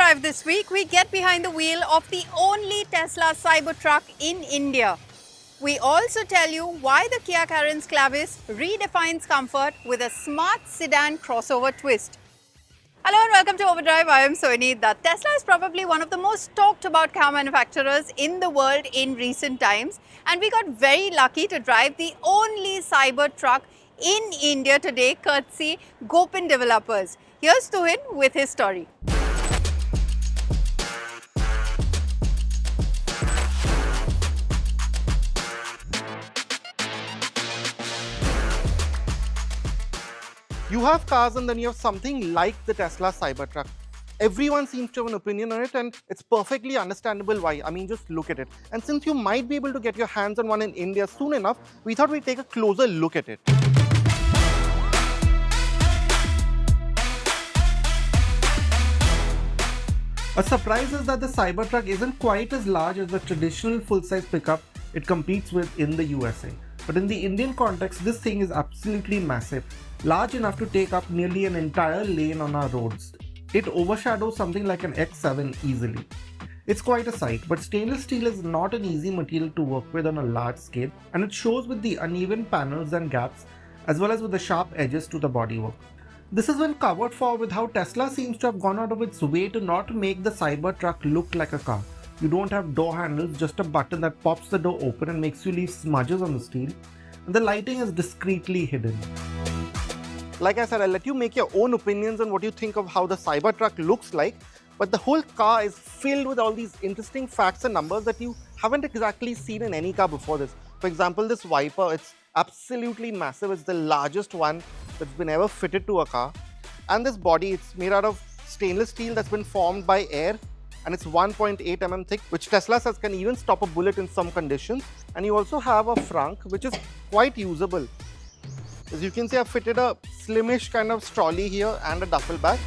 Overdrive this week, we get behind the wheel of the only Tesla Cybertruck in India. We also tell you why the Kia Carens Clavis redefines comfort with a smart sedan crossover twist. Hello and welcome to Overdrive. I am Soini. Tesla is probably one of the most talked about car manufacturers in the world in recent times, and we got very lucky to drive the only Cybertruck in India today, courtesy Gopin Developers. Here's Tuhin with his story. You have cars and then you have something like the Tesla Cybertruck. Everyone seems to have an opinion on it, and it's perfectly understandable why. I mean, just look at it. And since you might be able to get your hands on one in India soon enough, we thought we'd take a closer look at it. A surprise is that the Cybertruck isn't quite as large as the traditional full-size pickup it competes with in the USA. But in the Indian context, this thing is absolutely massive, large enough to take up nearly an entire lane on our roads. It overshadows something like an X7 easily. It's quite a sight, but stainless steel is not an easy material to work with on a large scale, and it shows with the uneven panels and gaps, as well as with the sharp edges to the bodywork. This has been covered for with how Tesla seems to have gone out of its way to not make the Cybertruck look like a car. You don't have door handles, just a button that pops the door open and makes you leave smudges on the steel, and the lighting is discreetly hidden. Like I said, I'll let you make your own opinions on what you think of how the Cybertruck looks like, but the whole car is filled with all these interesting facts and numbers that you haven't exactly seen in any car before this. For example, this wiper, it's absolutely massive. It's the largest one that's been ever fitted to a car. And this body, it's made out of stainless steel that's been formed by air, and it's 1.8 mm thick, which Tesla says can even stop a bullet in some conditions. And you also have a frunk, which is quite usable. As you can see, I've fitted a slimish kind of trolley here and a duffel bag.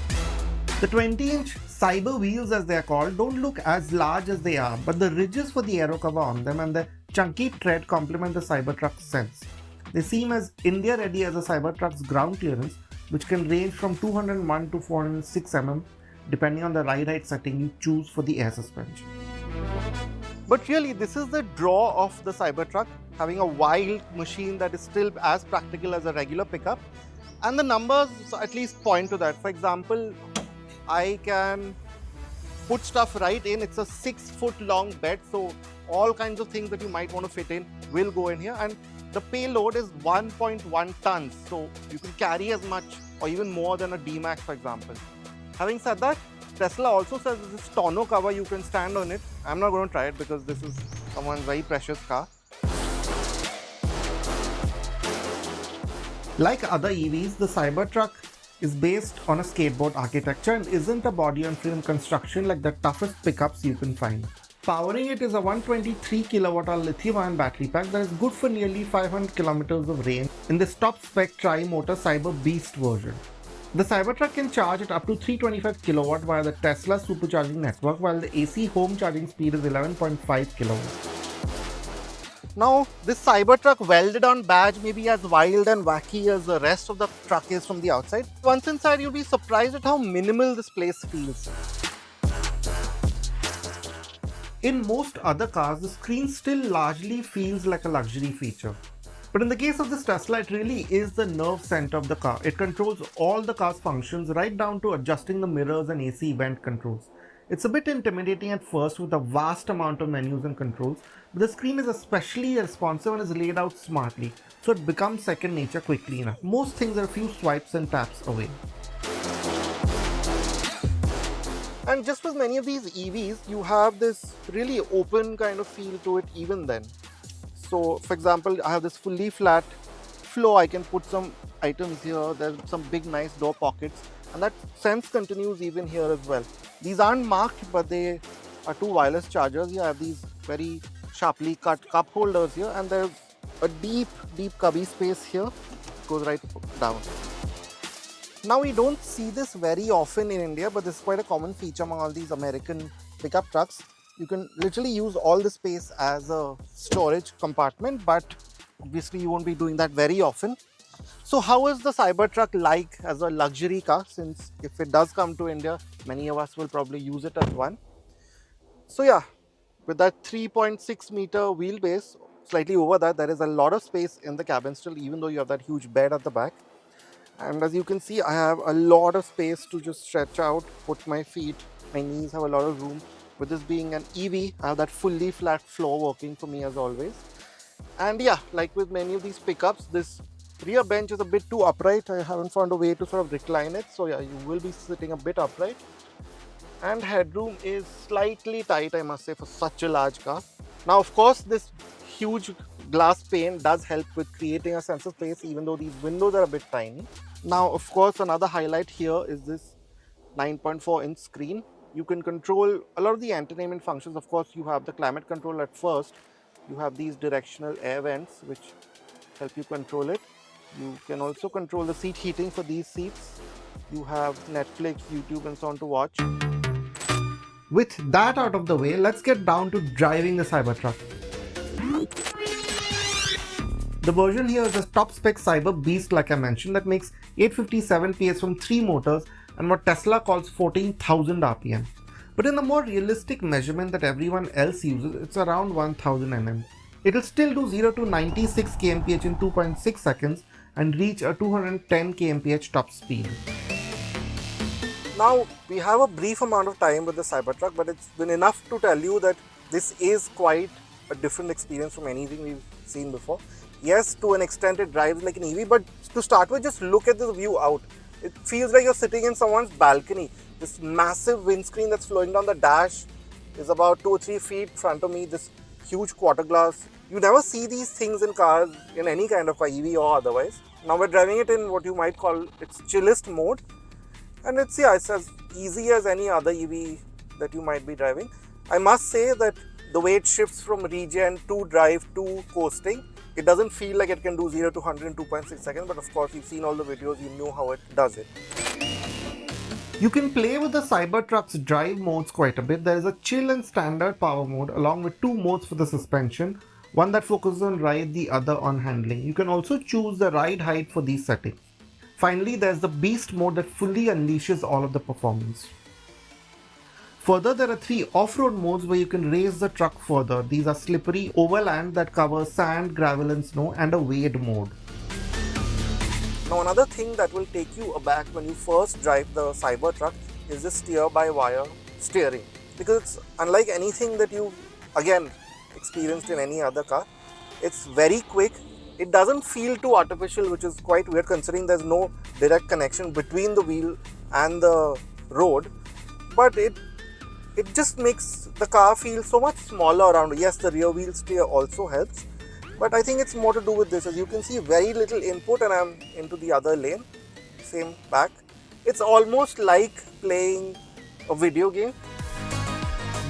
The 20-inch Cyber wheels, as they are called, don't look as large as they are, but the ridges for the aero cover on them and the chunky tread complement the Cybertruck's sense. They seem as India-ready as a Cybertruck's ground clearance, which can range from 201 to 406 mm, depending on the ride height setting you choose for the air suspension. But really, this is the draw of the Cybertruck, having a wild machine that is still as practical as a regular pickup. And the numbers at least point to that. For example, I can put stuff right in. It's a 6-foot long bed, so all kinds of things that you might want to fit in will go in here. And the payload is 1.1 tons, so you can carry as much or even more than a D-Max, for example. Having said that, Tesla also says this tonneau cover, you can stand on it. I'm not going to try it because this is someone's very precious car. Like other EVs, the Cybertruck is based on a skateboard architecture and isn't a body-on-frame construction like the toughest pickups you can find. Powering it is a 123 kWh lithium-ion battery pack that is good for nearly 500 km of range in this top-spec tri-motor Cyber Beast version. The Cybertruck can charge at up to 325 kW via the Tesla supercharging network, while the AC home charging speed is 11.5 kW. Now, this Cybertruck welded on badge may be as wild and wacky as the rest of the truck is from the outside. Once inside, you'll be surprised at how minimal this place feels. In most other cars, the screen still largely feels like a luxury feature. But in the case of this Tesla, it really is the nerve center of the car. It controls all the car's functions, right down to adjusting the mirrors and AC vent controls. It's a bit intimidating at first with a vast amount of menus and controls, but the screen is especially responsive and is laid out smartly, so it becomes second nature quickly enough. Most things are a few swipes and taps away. And just with many of these EVs, you have this really open kind of feel to it even then. So, for example, I have this fully flat floor. I can put some items here. There's some big nice door pockets, and that sense continues even here as well. These aren't marked, but they are two wireless chargers. You have these very sharply cut cup holders here, and there's a deep cubby space here. It goes right down. Now, we don't see this very often in India, but this is quite a common feature among all these American pickup trucks. You can literally use all the space as a storage compartment, but obviously you won't be doing that very often. So how is the Cybertruck like as a luxury car, since if it does come to India, many of us will probably use it as one. So yeah, with that 3.6 meter wheelbase, slightly over that, there is a lot of space in the cabin still, even though you have that huge bed at the back. And as you can see, I have a lot of space to just stretch out, put my feet, my knees have a lot of room. With this being an EV, I have that fully flat floor working for me as always. And yeah, like with many of these pickups, this rear bench is a bit too upright. I haven't found a way to sort of recline it. So yeah, you will be sitting a bit upright. And headroom is slightly tight, I must say, for such a large car. Now, of course, this huge glass pane does help with creating a sense of space, even though these windows are a bit tiny. Now, of course, another highlight here is this 9.4-inch screen. You can control a lot of the entertainment functions. Of course, you have the climate control at first. You have these directional air vents, which help you control it. You can also control the seat heating for these seats. You have Netflix, YouTube, and so on to watch. With that out of the way, let's get down to driving the Cybertruck. The version here is a top spec Cyber Beast, like I mentioned, that makes 857 PS from 3 motors and what Tesla calls 14,000 RPM. But in the more realistic measurement that everyone else uses, it's around 1000 Nm. It'll still do 0 to 96 kmph in 2.6 seconds and reach a 210 kmph top speed. Now, we have a brief amount of time with the Cybertruck, but it's been enough to tell you that this is quite a different experience from anything we've seen before. Yes, to an extent it drives like an EV, but to start with, just look at this view out. It feels like you're sitting in someone's balcony. This massive windscreen that's flowing down the dash is about 2 or 3 feet in front of me, this huge quarter glass. You never see these things in cars, in any kind of car, EV or otherwise. Now we're driving it in what you might call its chillest mode. And it's as easy as any other EV that you might be driving. I must say that the way it shifts from regen to drive to coasting, it doesn't feel like it can do 0 to 100 in 2.6 seconds, but of course you've seen all the videos, you know how it does it. You can play with the Cybertruck's drive modes quite a bit. There is a chill and standard power mode along with 2 modes for the suspension, one that focuses on ride, the other on handling. You can also choose the ride height for these settings. Finally, there's the Beast mode that fully unleashes all of the performance. Further, there are 3 off-road modes where you can raise the truck further. These are slippery, overland that covers sand, gravel and snow, and a wade mode. Now another thing that will take you aback when you first drive the Cybertruck is the steer-by-wire steering. Because it's unlike anything that you've, again, experienced in any other car. It's very quick. It doesn't feel too artificial, which is quite weird considering there's no direct connection between the wheel and the road. But it just makes the car feel so much smaller around. Yes, the rear wheel steer also helps. But I think it's more to do with this. As you can see, very little input and I'm into the other lane. Same back. It's almost like playing a video game.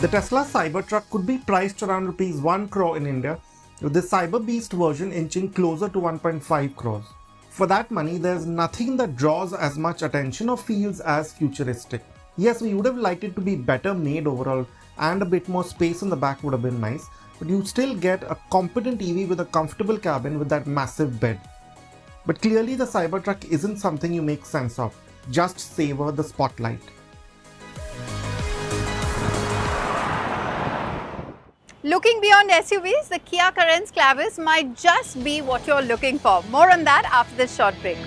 The Tesla Cybertruck could be priced around rupees 1 crore in India, with the Cyber Beast version inching closer to 1.5 crores. For that money, there's nothing that draws as much attention or feels as futuristic. Yes, we would have liked it to be better made overall and a bit more space in the back would have been nice, but you still get a competent EV with a comfortable cabin with that massive bed. But clearly the Cybertruck isn't something you make sense of, just savor the spotlight. Looking beyond SUVs, the Kia Carens Clavis might just be what you're looking for. More on that after this short break.